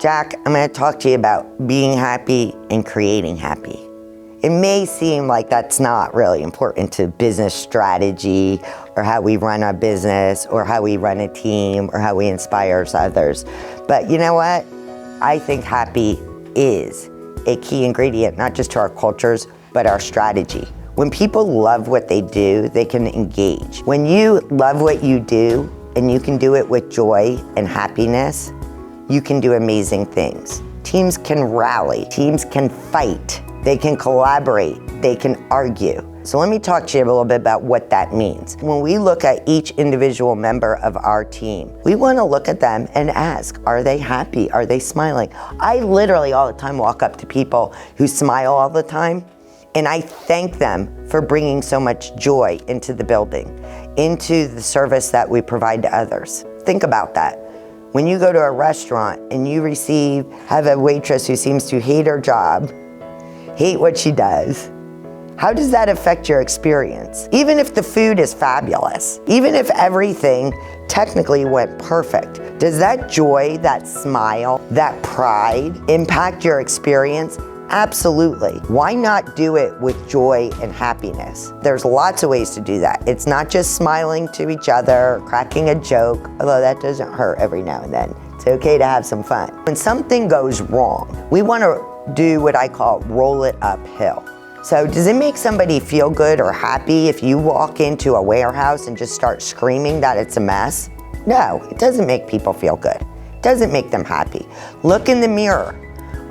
Jack, I'm going to talk to you about being happy and creating happy. It may seem like that's not really important to business strategy or how we run our business or how we run a team or how we inspire others. But you know what? I think happy is a key ingredient, not just to our cultures, but our strategy. When people love what they do, they can engage. When you love what you do and you can do it with joy and happiness, you can do amazing things. Teams can rally, teams can fight, they can collaborate, they can argue. So let me talk to you a little bit about what that means. When we look at each individual member of our team, we want to look at them and ask, are they happy? Are they smiling? I literally all the time walk up to people who smile all the time, and I thank them for bringing so much joy into the building, into the service that we provide to others. Think about that. When you go to a restaurant and you have a waitress who seems to hate her job, hate what she does, how does that affect your experience? Even if the food is fabulous, even if everything technically went perfect, does that joy, that smile, that pride impact your experience? Absolutely. Why not do it with joy and happiness? There's lots of ways to do that. It's not just smiling to each other, cracking a joke, although that doesn't hurt every now and then. It's okay to have some fun. When something goes wrong, we want to do what I call roll it uphill. So does it make somebody feel good or happy if you walk into a warehouse and just start screaming that it's a mess? No, it doesn't make people feel good. It doesn't make them happy. Look in the mirror.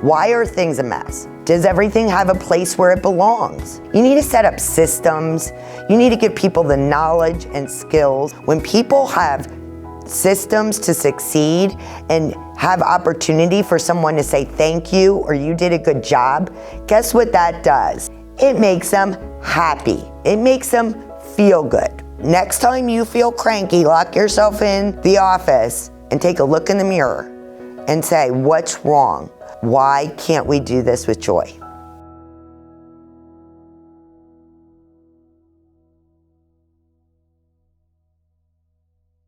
Why are things a mess? Does everything have a place where it belongs? You need to set up systems. You need to give people the knowledge and skills. When people have systems to succeed and have opportunity for someone to say thank you or you did a good job, guess what that does? It makes them happy. It makes them feel good. Next time you feel cranky, lock yourself in the office and take a look in the mirror and say, what's wrong? Why can't we do this with joy?